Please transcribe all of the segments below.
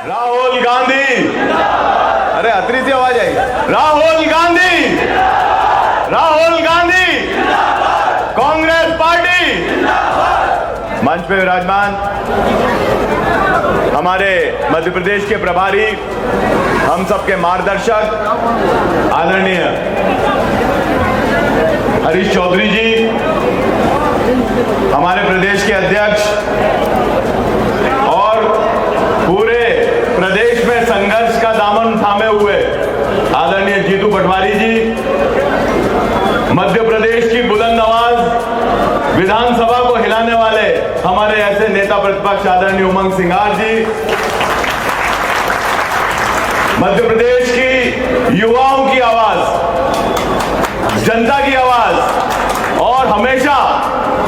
राहुल गांधी, अरे अतरी सी आवाज आई, राहुल गांधी, राहुल गांधी, कांग्रेस पार्टी। मंच पे विराजमान हमारे मध्य प्रदेश के प्रभारी, हम सबके मार्गदर्शक आदरणीय हरीश चौधरी जी, हमारे प्रदेश के अध्यक्ष और पूरे प्रदेश में संघर्ष का दामन थामे हुए आदरणीय जीतू पटवारी जी, मध्य प्रदेश की बुलंद आवाज विधानसभा को हिलाने वाले हमारे ऐसे नेता प्रतिपक्ष आदरणीय उमंग सिंघार जी, मध्य प्रदेश की युवाओं की आवाज, जनता की आवाज और हमेशा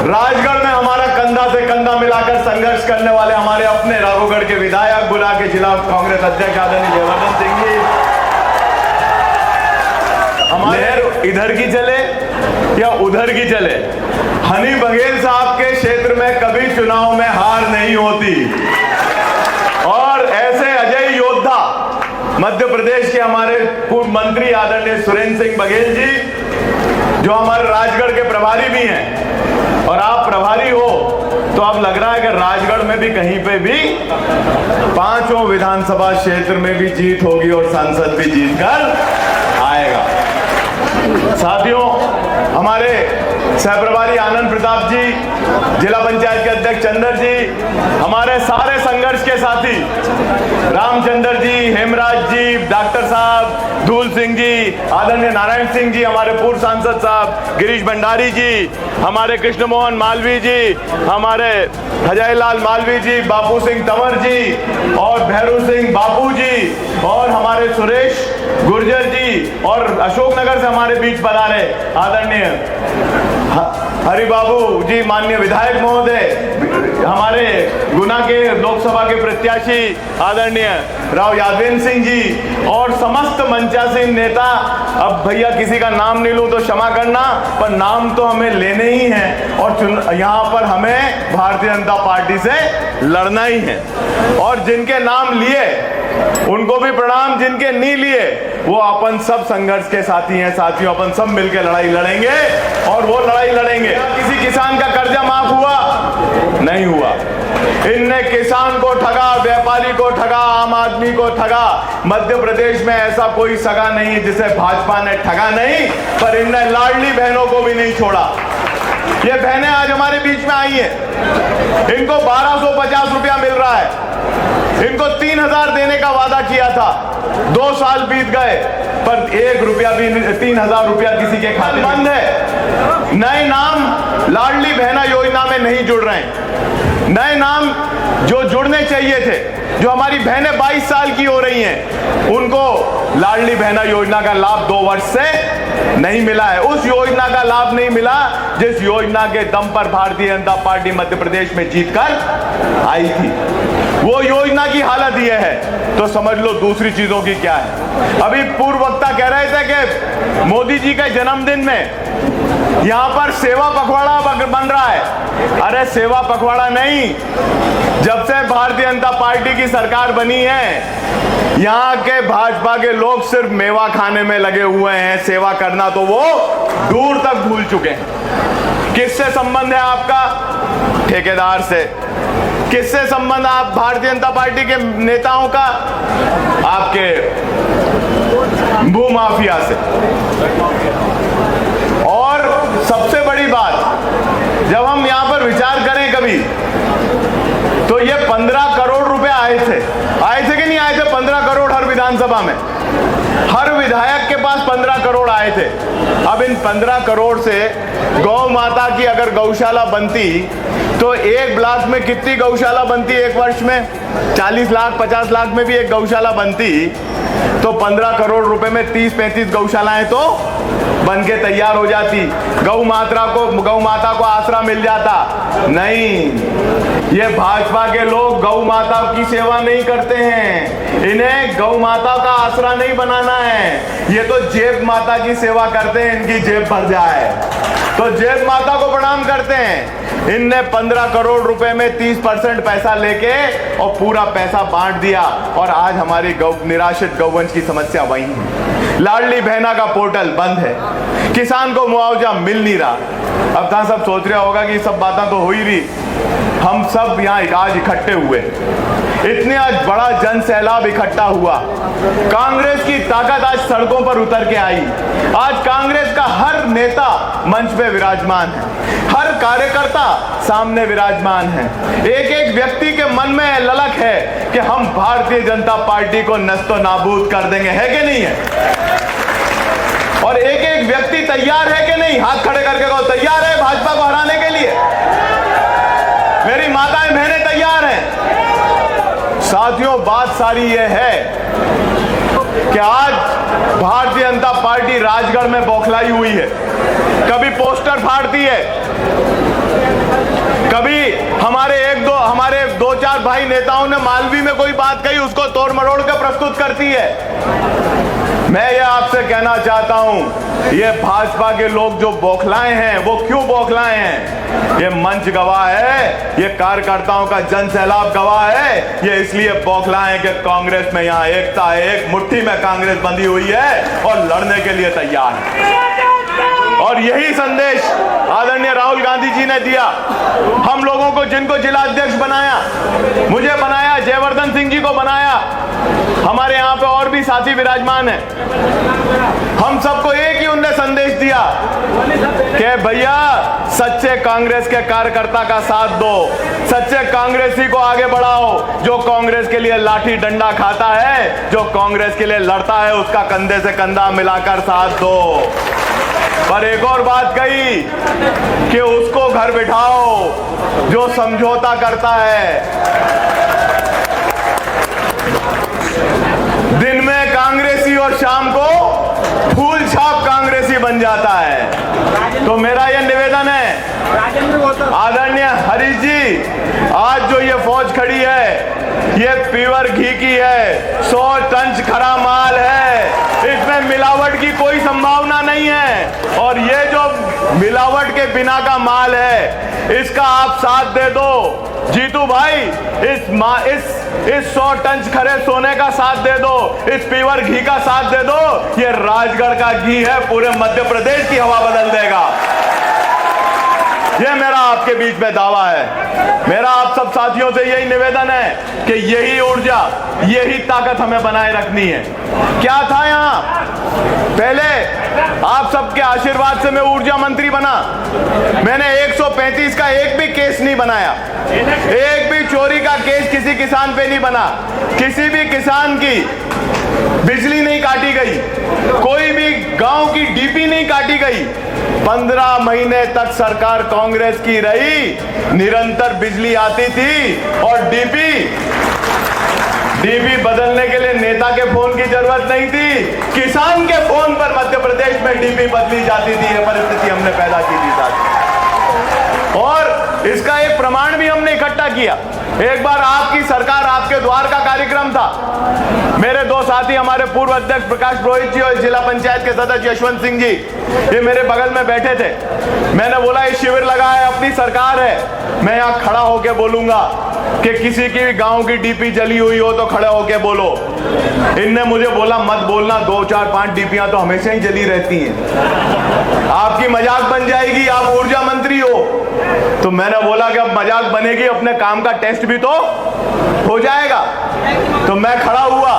राजगढ़ में हमारा कंधा से कंधा मिलाकर संघर्ष करने वाले हमारे अपने राघोगढ़ के विधायक, गुना के जिला कांग्रेस अध्यक्ष आदरणीय जयवर्धन सिंह जी। हमारे इधर की चले या उधर की चले, हनी बघेल साहब के क्षेत्र में कभी चुनाव में हार नहीं होती और ऐसे अजय योद्धा मध्य प्रदेश के हमारे पूर्व मंत्री आदरणीय सुरेंद्र सिंह बघेल जी, जो हमारे राजगढ़ के प्रभारी भी हैं और आप प्रभारी हो तो अब लग रहा है कि राजगढ़ में भी कहीं पे भी पांचों विधानसभा क्षेत्र में भी जीत होगी और सांसद भी जीत कर आएगा। साथियों, हमारे सहप्रभारी आनंद प्रताप जी, जिला पंचायत के अध्यक्ष चंद्र जी, हमारे सारे संघर्ष के साथी रामचंद्र जी, हेमराज जी, डॉक्टर साहब, धूल सिंह जी, आदरणीय नारायण सिंह जी, हमारे पूर्व सांसद साहब गिरीश भंडारी जी, हमारे कृष्ण मोहन मालवीय जी, हमारे अजय लाल मालवीय जी, बापू सिंह तंवर जी और भैरू सिंह बापू जी और हमारे सुरेश गुर्जर जी और अशोकनगर से हमारे बीच पधारे आदरणीय हरि बाबू जी, माननीय विधायक महोदय, हमारे गुना के लोकसभा के प्रत्याशी आदरणीय राव यादवेंद्र सिंह जी और समस्त मंचासीन नेता। अब भैया किसी का नाम नहीं लूं तो क्षमा करना, पर नाम तो हमें लेने ही हैं और यहाँ पर हमें भारतीय जनता पार्टी से लड़ना ही है और जिनके नाम लिए उनको भी प्रणाम, जिनके नहीं लिए वो अपन सब संघर्ष के साथी हैं। साथियों, अपन सब मिलकर लड़ाई लड़ेंगे और वो लड़ाई लड़ेंगे। किसी किसान का कर्जा माफ हुआ? नहीं हुआ। इनने किसान को ठगा, व्यापारी को ठगा, आम आदमी को ठगा। मध्य प्रदेश में ऐसा कोई सगा नहीं जिसे भाजपा ने ठगा नहीं, पर इनने लाडली बहनों को भी नहीं छोड़ा। ये बहनें आज हमारे बीच में आई हैं, इनको 1250 रुपया मिल रहा है, इनको 3000 देने का वादा किया था, 2 साल बीत गए पर 1 रुपया भी, 3000 रुपया किसी के खाते में बंद है। नए नाम लाडली बहना योजना में नहीं जुड़ रहे हैं, नए नाम जो जुड़ने चाहिए थे, जो हमारी बहनें 22 साल की हो रही हैं, उनको लाडली बहना योजना का लाभ 2 वर्ष से नहीं मिला है। उस योजना का लाभ नहीं मिला जिस योजना के दम पर भारतीय जनता पार्टी मध्य प्रदेश में जीतकर आई थी। वो योजना की हालत यह है तो समझ लो दूसरी चीजों की क्या है। अभी पूर्व वक्ता कह रहे थे कि मोदी जी के जन्मदिन में यहां पर सेवा पखवाड़ा बन रहा है। अरे सेवा पखवाड़ा नहीं, जब से भारतीय जनता पार्टी की सरकार बनी है यहाँ के भाजपा के लोग सिर्फ मेवा खाने में लगे हुए हैं, सेवा करना तो वो दूर तक भूल चुके हैं। किससे संबंध है आपका? ठेकेदार से। किससे संबंध आप भारतीय जनता पार्टी के नेताओं का? आपके भूमाफिया से। और सबसे बड़ी बात, जब हम यहां पर विचार करें कभी तो ये 15 करोड़ रुपए आए थे कि नहीं आए थे? 15 करोड़ हर विधानसभा में, हर विधायक के पास 15 करोड़ आए थे। अब इन 15 करोड़ से गौ माता की अगर गौशाला बनती तो एक ब्लॉक में कितनी गौशाला बनती? एक वर्ष में 40 लाख 50 लाख में भी एक गौशाला बनती तो 15 करोड़ रुपए में 30-35 गौशालाएं तो बन के तैयार हो जाती। गौ माता को आसरा मिल जाता। नहीं, ये भाजपा के लोग गौ माता की सेवा नहीं करते हैं, इन्हें गौ माता का आसरा नहीं बनाना है, ये तो जेब माता की सेवा करते हैं, इनकी जेब भर जाए। तो जेब माता को प्रणाम करते हैं। इनने 15 करोड़ रुपए में 30% पैसा लेके और पूरा पैसा बांट दिया, और आज हमारी निराश्रित गौवंश की समस्या वही है। लाडली बहना का पोर्टल बंद है, किसान को मुआवजा मिल नहीं रहा। अब कहां सब सोच रहा होगा कि सब बातें तो हो ही रही, हम सब यहाँ आज इकट्ठे हुए, इतने आज बड़ा जन सैलाब इकट्ठा हुआ, कांग्रेस की ताकत आज सड़कों पर उतर के आई। आज कांग्रेस का हर नेता मंच पे विराजमान है, हर कार्यकर्ता सामने विराजमान है। एक एक व्यक्ति के मन में ललक है कि हम भारतीय जनता पार्टी को नस्तो नाबूद कर देंगे, है कि नहीं है? और एक एक व्यक्ति तैयार है कि नहीं? हाथ खड़े करके कहो, तैयार है भाजपा को हराने के लिए? मेरी माताएं बहनें तैयार हैं। साथियों, बात सारी ये है कि आज भारतीय जनता पार्टी राजगढ़ में बौखलाई हुई है। कभी पोस्टर फाड़ती है, कभी हमारे दो चार भाई नेताओं ने मालवी में कोई बात कही, उसको तोड़ मरोड़ कर प्रस्तुत करती है। मैं ये आपसे कहना चाहता हूं, ये भाजपा के लोग जो बौखलाए हैं, वो क्यों बौखलाए हैं? ये मंच गवाह है, ये कार्यकर्ताओं का जन सैलाब गवाह है। ये इसलिए बौखलाए कि कांग्रेस में यहाँ एकता है, एक मुट्ठी में कांग्रेस बंधी हुई है और लड़ने के लिए तैयार है। और यही संदेश आदरणीय राहुल गांधी जी ने दिया हम लोगों को, जिनको जिला अध्यक्ष बनाया, मुझे बनाया, जयवर्धन सिंह जी को बनाया, हमारे यहाँ पे और भी साथी विराजमान है। हम सबको एक ही उनने संदेश दिया कि भैया सच्चे कांग्रेस के कार्यकर्ता का साथ दो, सच्चे कांग्रेसी को आगे बढ़ाओ। जो कांग्रेस के लिए लाठी डंडा खाता है, जो कांग्रेस के लिए लड़ता है, उसका कंधे से कंधा मिलाकर साथ दो। पर एक और बात कही कि उसको घर बिठाओ जो समझौता करता है। दिन में कांग्रेसी और शाम को फूल छाप कांग्रेसी बन जाता है। तो मेरा यह निवेदन है आदरणीय हरीश जी, आज जो ये फौज खड़ी है, ये प्योर घी की है, 100 टन खरा माल है, इसमें मिलावट की कोई संभावना नहीं है। और ये जो मिलावट के बिना का माल है, इसका आप साथ दे दो। जीतू भाई, इस 100 टन खरे सोने का साथ दे दो, इस प्योर घी का साथ दे दो। ये राजगढ़ का घी है, पूरे मध्य प्रदेश की हवा बदल देगा। ये मेरा आपके बीच में दावा है। मेरा आप सब साथियों से यही निवेदन है कि यही ऊर्जा, यही ताकत हमें बनाए रखनी है। क्या था यहाँ पहले, आप सबके आशीर्वाद से मैं ऊर्जा मंत्री बना, मैंने 135 का एक भी केस नहीं बनाया, एक भी चोरी का केस किसी किसान पे नहीं बना, किसी भी किसान की बिजली नहीं काटी गई, कोई भी गांव की डीपी नहीं काटी गई। 15 महीने तक सरकार कांग्रेस की रही, निरंतर बिजली आती थी और डीपी बदलने के लिए नेता के फोन की जरूरत नहीं थी, किसान के फोन पर मध्य प्रदेश में डीपी बदली जाती थी। यह परिस्थिति हमने पैदा की थी साथ, और इसका एक प्रमाण भी हमने इकट्ठा किया। एक बार आपकी सरकार आपके द्वार का कार्यक्रम था, मेरे दो साथी, हमारे पूर्व अध्यक्ष प्रकाश पुरोहित जी और जिला पंचायत के सदस्य यशवंत सिंह जी, ये मेरे बगल में बैठे थे। मैंने बोला ये शिविर लगा है, अपनी सरकार है, मैं यहाँ खड़ा होके बोलूंगा कि किसी की भी गांव की डीपी जली हुई हो तो खड़े होके बोलो। इनने मुझे बोला मत बोलना, 2 4 5 डीपियां तो हमेशा ही जली रहती हैं, आपकी मजाक बन जाएगी, आप ऊर्जा मंत्री हो। तो मैंने बोला कि अब मजाक बनेगी, अपने काम का टेस्ट भी तो हो जाएगा। तो मैं खड़ा हुआ,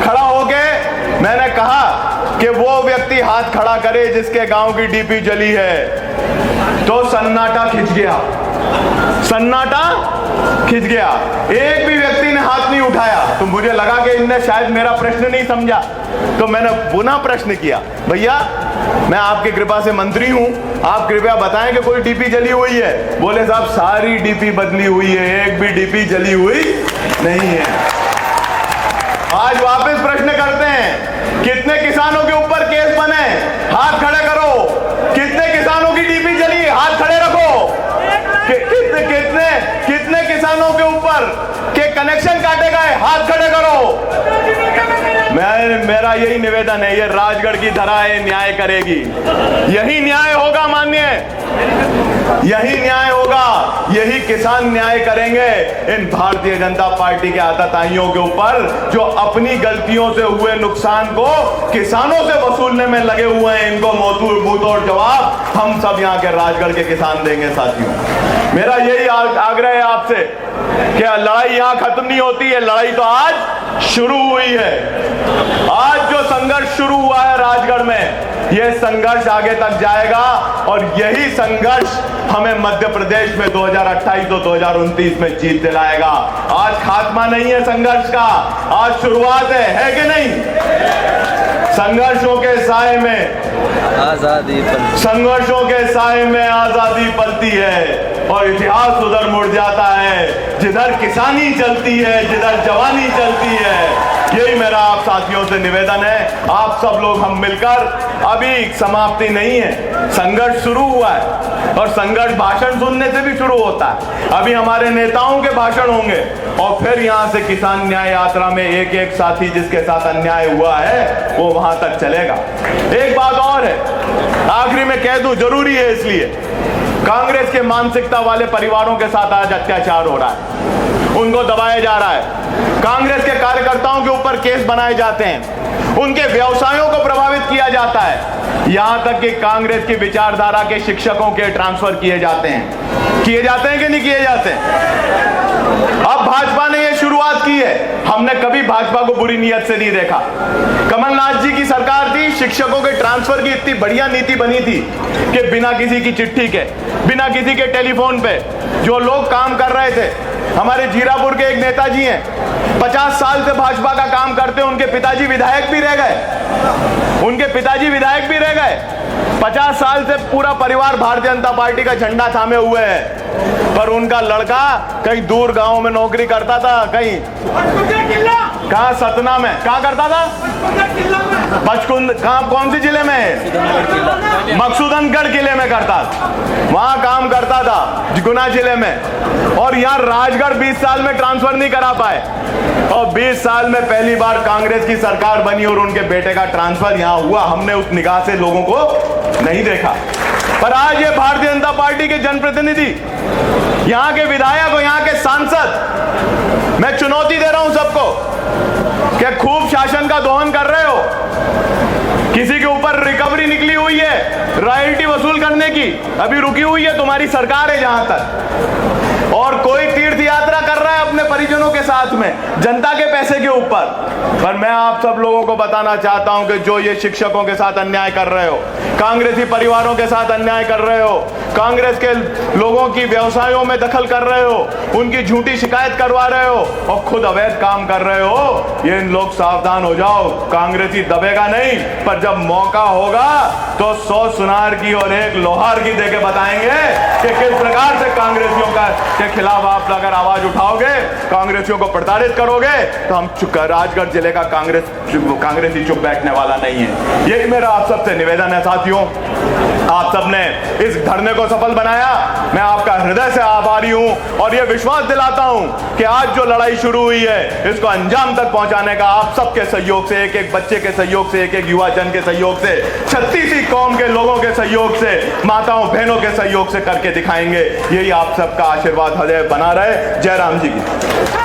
खड़ा होके मैंने कहा कि वो व्यक्ति हाथ खड़ा करे जिसके गांव की डीपी जली है। तो सन्नाटा खिंच गया, सन्नाटा खिंच गया, एक भी व्यक्ति ने हाथ नहीं उठाया। तो मुझे लगा कि इनने शायद मेरा प्रश्न नहीं समझा, तो मैंने पुनः प्रश्न किया, भैया मैं आपकी कृपा से मंत्री हूं, आप कृपया बताएं कि कोई डीपी जली हुई है? बोले साहब सारी डीपी बदली हुई है, एक भी डीपी जली हुई नहीं है। आज वापस प्रश्न करते हैं, कितने किसानों के ऊपर केस बने? हाथ खड़े करो। कितने किसानों की डीपी जली? हाथ खड़े रखो। कितने किसानों के ऊपर के कनेक्शन काटे गए? हाथ खड़े करो। मेरा यही निवेदन है, ये राजगढ़ की धरा है, न्याय करेगी। यही न्याय होगा माननीय, यही न्याय होगा, यही किसान न्याय करेंगे इन भारतीय जनता पार्टी के आतताइयों के ऊपर, जो अपनी गलतियों से हुए नुकसान को किसानों से वसूलने में लगे हुए हैं। इनको मुंहतोड़ जवाब हम सब यहाँ के राजगढ़ के किसान देंगे। साथियों, मेरा यही आग्रह है आपसे कि लड़ाई यहाँ खत्म नहीं होती है, लड़ाई तो आज शुरू हुई है। आज जो संघर्ष शुरू हुआ है राजगढ़ में, यह संघर्ष आगे तक जाएगा और यही संघर्ष हमें मध्य प्रदेश में 2028 और 2029 में जीत दिलाएगा। आज खात्मा नहीं है संघर्ष का, आज शुरुआत है कि नहीं? संघर्षों के साए में आजादी, संघर्षों के साए में आजादी पलती है और इतिहास उधर मुड़ जाता है जिधर किसानी चलती है, जिधर जवानी चलती है। यही मेरा आप साथियों से निवेदन है। आप सब लोग हम मिलकर, अभी समाप्ति नहीं है, संघर्ष शुरू हुआ है और संघर्ष भाषण सुनने से भी शुरू होता है। अभी हमारे नेताओं के भाषण होंगे और फिर यहाँ से किसान न्याय यात्रा में एक एक साथी जिसके साथ अन्याय हुआ है वो वहां तक चलेगा। एक बात और है, आखिरी में कह दूं, जरूरी है इसलिए, कांग्रेस के मानसिकता वाले परिवारों के साथ आज अत्याचार हो रहा है, उनको दबाया जा रहा है। कांग्रेस के कार्यकर्ताओं के ऊपर केस बनाए जाते हैं, उनके व्यवसायों को प्रभावित किया जाता है, यहां तक कि कांग्रेस की विचारधारा के शिक्षकों के ट्रांसफर किए जाते हैं कि नहीं किए जाते हैं? अब भाजपा ने यह शुरुआत की है, हमने कभी भाजपा को बुरी नीयत से नहीं देखा। कमलनाथ जी की सरकार थी, शिक्षकों के ट्रांसफर की इतनी बढ़िया नीति बनी थी कि बिना किसी की चिट्ठी के, बिना किसी के टेलीफोन पे जो लोग काम कर रहे थे, हमारे जीरापुर के एक नेताजी हैं, 50 साल से भाजपा का काम करते, उनके पिताजी विधायक भी रह गए, उनके पिताजी विधायक भी रह गए। 50 साल से पूरा परिवार भारतीय जनता पार्टी का झंडा थामे हुए है, पर उनका लड़का कहीं दूर गांव में नौकरी करता था, कहीं कहाँ सतना में, कहाँ करता था, पचकुंद, कहाँ, कौन सी जिले में, मकसूदनगढ़ किले में करता, वहां काम करता था गुना जिले में, और यहाँ राजगढ़ 20 साल में ट्रांसफर नहीं करा पाए और 20 साल में पहली बार कांग्रेस की सरकार बनी और उनके बेटे का ट्रांसफर यहाँ हुआ। हमने उस निगाह से लोगों को नहीं देखा, पर आज ये भारतीय जनता पार्टी के जनप्रतिनिधि, यहाँ के विधायक और यहाँ के सांसद, मैं चुनौती दे रहा हूं सबको कि खूब शासन का दोहन कर रहे हो, किसी के ऊपर रिकवरी निकली हुई है रॉयल्टी वसूल करने की, अभी रुकी हुई है तुम्हारी सरकार है जहां तक, और कोई तीर्थ यात्रा कर रहा है अपने परिजनों के साथ में जनता के पैसे के ऊपर। पर मैं आप सब लोगों को बताना चाहता हूं कि जो ये शिक्षकों के साथ अन्याय कर रहे हो, कांग्रेसी परिवारों के साथ अन्याय कर रहे हो, कांग्रेस के लोगों की व्यवसायों में दखल कर रहे हो, उनकी झूठी शिकायत करवा रहे हो और खुद अवैध काम कर रहे हो, ये लोग सावधान हो जाओ, कांग्रेसी दबेगा नहीं, पर जब मौका होगा तो 100 सुनार की और 1 लोहार की देके बताएंगे कि किस प्रकार से कांग्रेसियों के खिलाफ आप अगर आवाज उठाओगे, कांग्रेसियों को प्रताड़ित करोगे, तो हम राजगढ़ जिले का कांग्रेसी चुप बैठने वाला नहीं है। यही मेरा आप सबसे निवेदन है। साथियों, आप सबने इस धरने को सफल बनाया, मैं आपका हृदय से आभारी हूं और यह विश्वास दिलाता हूं कि आज जो लड़ाई शुरू हुई है इसको अंजाम तक पहुंचाने का आप सबके सहयोग से, एक एक बच्चे के सहयोग से, एक एक युवा जन के सहयोग से, 36वीं कौम के लोगों के सहयोग से, माताओं बहनों के सहयोग से करके दिखाएंगे। यही आप सबका आशीर्वाद हृदय बना रहे। जय राम जी की।